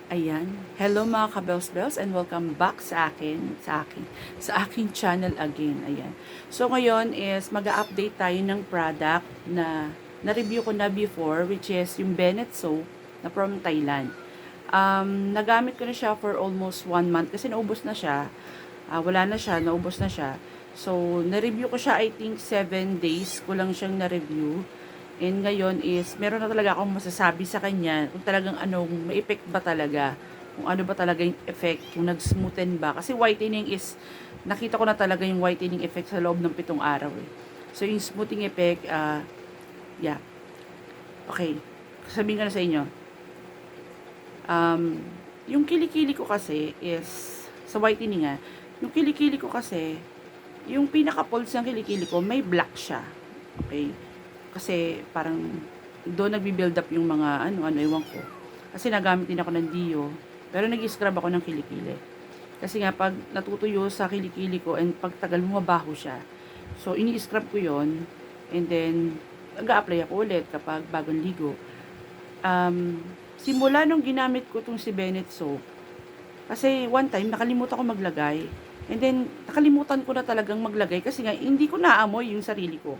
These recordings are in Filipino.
Ayan. Hello mga ka-bells and welcome back sa aking channel again. Ayan. So ngayon is mag-update tayo ng product na na-review ko na before, which is yung Bennett soap na from Thailand. Nagamit ko na siya for almost 1 month kasi naubos na siya. Wala na siya, naubos na siya. So, na-review ko siya, I think 7 days ko lang siyang na-review. And ngayon is, meron na talaga akong masasabi sa kanya kung talagang anong, may effect ba talaga. Kung ano ba talaga yung effect, kung nag-smoothen ba. Kasi whitening is, nakita ko na talaga yung whitening effect sa loob ng 7 araw eh. So, yung smoothing effect, yeah. Okay. Sabihin ko na sa inyo. Yung kilikili ko kasi is, sa whitening yung kilikili ko kasi, yung pinaka-pulse ng kilikili ko, may black siya. Okay? Kasi parang doon nagbi-build up yung mga ewan ko. Kasi nagamit din ako ng Dio, pero nag-scrub ako ng kilikili. Kasi nga pag natutuyo sa kilikili ko and pag tagal mabaho siya. So ini-scrub ko 'yon and then nag-a-apply ako ulit kapag bagong ligo. Simula nung ginamit ko tong si Bennett soap, kasi one time nakalimutan ko maglagay. And then nakalimutan ko na talagang maglagay kasi nga hindi ko naamoy yung sarili ko.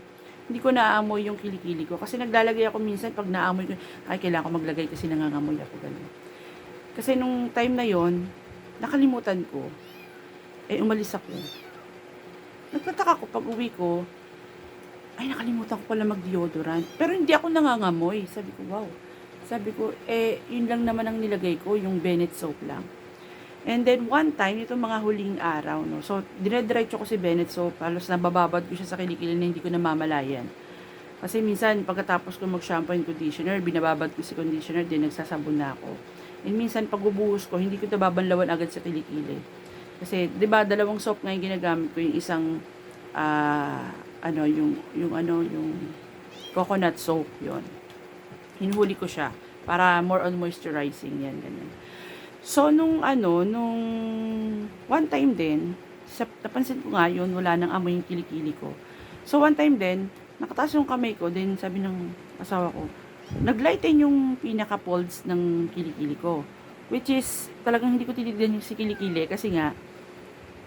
Hindi ko naamoy yung kilikili ko. Kasi naglalagay ako minsan pag naamoy ko, ay kailangan ko maglagay kasi nangangamoy ako ganun. Kasi nung time na yon, nakalimutan ko. Eh umalis ako. Nagtataka ko pag uwi ko, ay nakalimutan ko pala mag-deodorant. Pero hindi ako nangangamoy. Sabi ko, wow. Sabi ko, yun lang naman ang nilagay ko, yung Bennett soap lang. And then one time, itong mga huling araw, no. So, dire-diretso ko si Bennett soap, halos nabababad ko siya sa kilikili na hindi ko namamalayan. Kasi minsan, pagkatapos ko mag-shampoo and conditioner, binababad ko si conditioner, din nagsasabon na ako. And minsan, pag ubuhos ko, hindi ko nababanlawan agad sa kilikili. Kasi, di ba, dalawang soap nga yung ginagamit ko, yung isang, yung coconut soap, yon. Hinuhuli ko siya, para more on moisturizing, yan, ganyan. So, nung one time din, napansin ko nga yun, wala nang amoy yung kilikili ko. So, one time din, nakataas yung kamay ko, then sabi ng asawa ko, naglighten yung pinaka-folds ng kilikili ko. Which is, talagang hindi ko tinignan yung si kilikili kasi nga,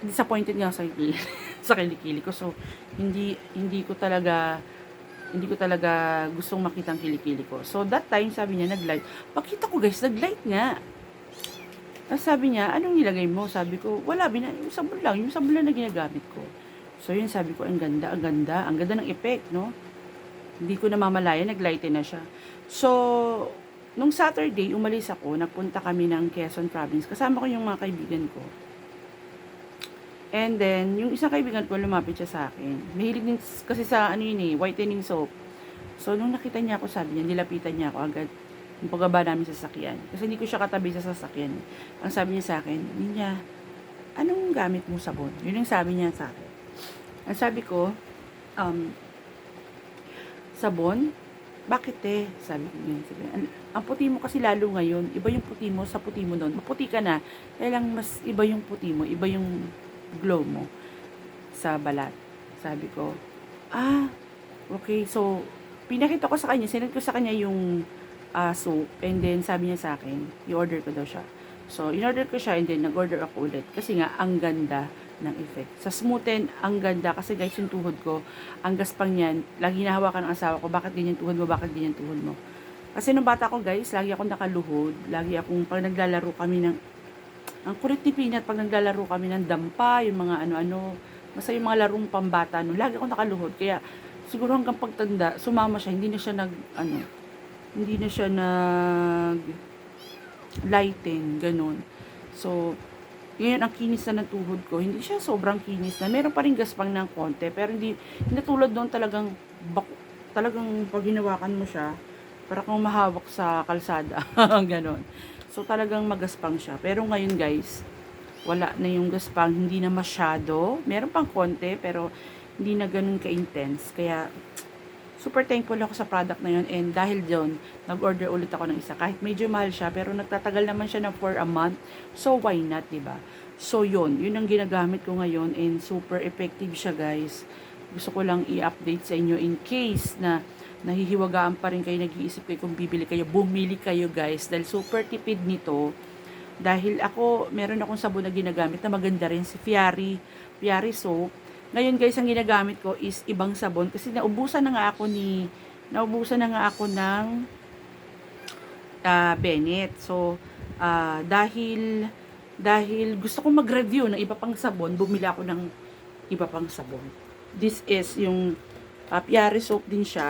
disappointed nga sa kilikili, sa kilikili ko. So, hindi ko talaga gustong makita ang kilikili ko. So, that time, sabi niya, naglight. Pakita ko guys, naglight nga. Tapos sabi niya, anong nilagay mo? Sabi ko, wala, yung sabon lang na ginagamit ko. So, yun sabi ko, ang ganda ng effect, no? Hindi ko namamalayan, naglighten na siya. So, nung Saturday, umalis ako, nagpunta kami ng Quezon Province. Kasama ko yung mga kaibigan ko. And then, yung isang kaibigan ko, lumapit siya sa akin. Mahilig din kasi sa, whitening soap. So, nung nakita niya ako, sabi niya, nilapitan niya ako agad yung pagbaba namin sa sasakyan. Kasi hindi ko siya katabi sa sasakyan. Ang sabi niya sa akin, Ninya, anong gamit mong sabon? Yun ang sabi niya sa akin. Ang sabi ko, sabon? Bakit Sabi ko yun. Ang puti mo kasi lalo ngayon, iba yung puti mo sa puti mo noon. Maputi ka na, kaya lang mas iba yung puti mo, iba yung glow mo sa balat. Sabi ko, okay. So, pinakita ko sa kanya, sinend ko sa kanya yung soap, and then sabi niya sa akin, i-order ko daw siya. So, in-order ko siya, and then nag-order ako ulit. Kasi nga, ang ganda ng effect. Sa smoothen, ang ganda. Kasi guys, yung tuhod ko, ang gaspang yan. Lagi nahawakan ng asawa ko, bakit ganyan tuhod mo, bakit ganyan tuhod mo. Kasi nung bata ko guys, lagi akong nakaluhod. Lagi akong, pag naglalaro kami ng, ang kulit ni Peanut, pag naglalaro kami ng dampa, yung mga ano-ano, basta yung mga larong pambata, no, lagi akong nakaluhod. Kaya, siguro hanggang pagtanda, sumama siya, hindi na siya lighten, ganun. So, ngayon ang kinis na ng tuhod ko, hindi siya sobrang kinis na. Meron pa rin gaspang ng konti, pero hindi tulad doon talagang pag hinawakan mo siya, para kang mahawak sa kalsada, ganun. So, talagang magaspang siya. Pero ngayon guys, wala na yung gaspang, hindi na masyado. Meron pang konti, pero hindi na ganun ka-intense. Kaya, super thankful ako sa product na yun, and dahil doon, nag-order ulit ako ng isa. Kahit medyo mahal siya, pero nagtatagal naman siya na for a month. So, why not, diba? So, yun ang ginagamit ko ngayon, and super effective siya, guys. Gusto ko lang i-update sa inyo in case na nahihiwagaan pa rin kayo, nag-iisip kayo kung bibili kayo, bumili kayo, guys. Dahil super tipid nito. Dahil ako, meron akong sabon na ginagamit na maganda rin, si Fiari soap. Ngayon guys, ang ginagamit ko is ibang sabon kasi naubusan na nga ako ng Bennett. So, dahil gusto kong mag-review ng iba pang sabon, bumili ako ng iba pang sabon. This is yung Piari soap din siya.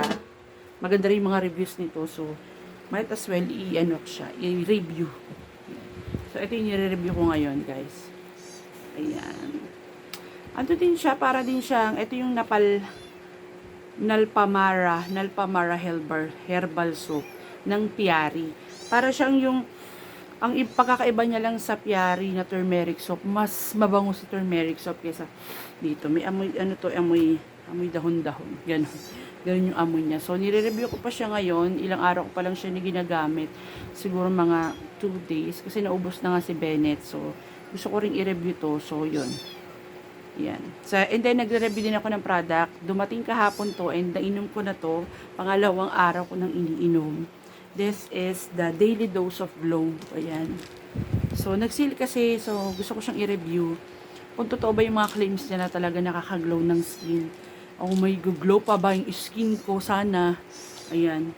Maganda rin yung mga reviews nito. So, might as well i-review. So, ito yung i-review ko ngayon, guys. Ayan. Ano din siya, para din siyang, ito yung Nalpamara herbal soap ng Piari. Para siyang ang pagkakaiba niya lang sa Piari na turmeric soap, mas mabango si turmeric soap kaysa dito. May amoy, amoy dahon-dahon. Ganun yung amoy niya. So, nire-review ko pa siya ngayon. Ilang araw ko pa lang siya ginagamit. Siguro mga 2 days. Kasi naubos na nga si Bennett. So, gusto ko ring i-review to. So, yun. Yan. So, and then, nagre-review din ako ng product. Dumating kahapon to and nainom ko na to. Pangalawang araw ko nang iniinom. This is the Daily Dose of Glow. Ayan. So, nag-sale kasi. So, gusto ko siyang i-review. Kung totoo ba yung mga claims niya na talaga nakaka-glow ng skin. Oh, may glow pa ba yung skin ko? Sana. Ayan.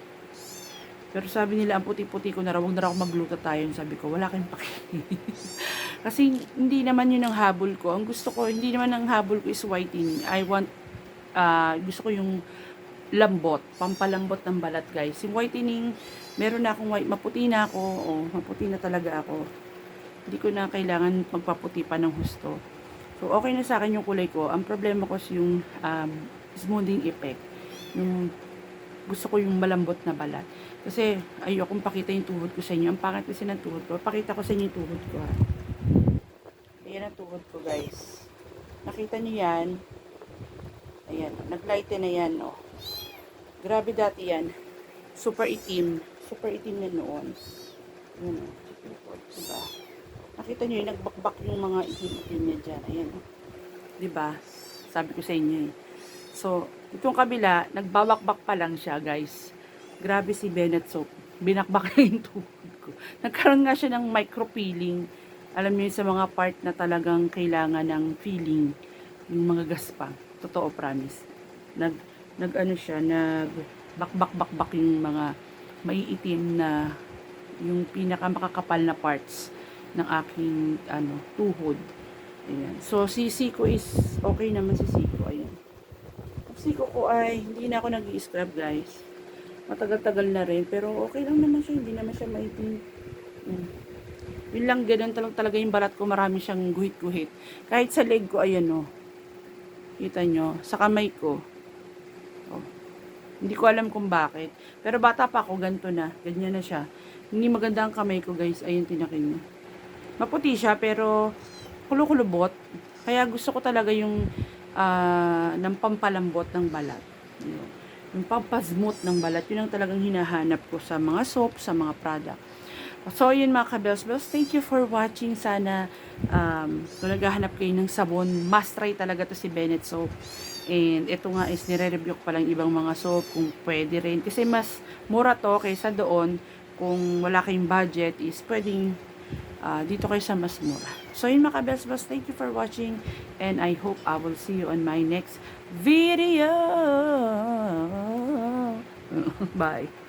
Pero sabi nila, ang puti-puti ko na raw, huwag na raw mag-gluta tayo. Sabi ko, wala kayong paki. Kasi hindi naman yun ang habol ko. Ang gusto ko, hindi naman ang habol ko is whitening. Gusto ko yung lambot, pampalambot ng balat, guys. Yung whitening, meron na akong white, maputi na ako. Oh, maputi na talaga ako. Hindi ko na kailangan magpaputi pa ng husto. So, okay na sa akin yung kulay ko. Ang problema ko is yung smoothing effect. Yung gusto ko yung malambot na balat. Kasi ayokong pakita yung tuhod ko sa inyo. Ang pangit kasi ng tuhod ko. Pakita ko sa inyo yung tuhod ko. Ha? Ayan ang tuhod ko, guys. Nakita niyo yan? Ayan. Nag-lighten na yan, no? Grabe dati yan. Super itim. Super itim na noon. Ayan, diba? Nakita nyo yun, nagbakbak yung mga itim-itim niya dyan. Ayan. Diba? Sabi ko sa inyo eh. So, itong kabila, nagbawakbak pa lang siya, guys. Grabe si Bennett soap. Binakbak na yung tuhod ko. Nagkaroon nga siya ng micro-peeling. Alam niyo sa mga part na talagang kailangan ng feeling. Yung mga gaspang. Totoo, promise. Nagbakbak yung mga maiitim na yung pinakamakakapal na parts ng aking tuhod. Ayan. So, si Siko is okay naman si Siko. Ayan. Ang Siko ko ay hindi na ako nag-i-scrub, guys. Matagal-tagal na rin. Pero okay lang naman siya. Hindi naman siya maitim. Ayan. Yun lang, ganun talaga yung balat ko. Marami siyang guhit-guhit. Kahit sa leg ko, ayan o. Kita nyo. Sa kamay ko. Oh. Hindi ko alam kung bakit. Pero bata pa ako, ganito na. Ganyan na siya. Hindi maganda ang kamay ko, guys. Ayun, tinakin nyo. Maputi siya, pero kulukulubot. Kaya gusto ko talaga yung ng pampalambot ng balat. Yung pampasmooth ng balat. Yun ang talagang hinahanap ko sa mga soap, sa mga product. So, yun mga kabels-bels. Thank you for watching. Sana kung naghahanap kayo ng sabon, must try talaga to si Bennett soap. And ito nga is nire-review ko pa lang ibang mga soap kung pwede rin. Kasi mas mura to kaysa doon. Kung wala kayong budget is pwedeng dito kayo sa mas mura. So yun mga kabels-bels, thank you for watching and I hope I will see you on my next video. Bye.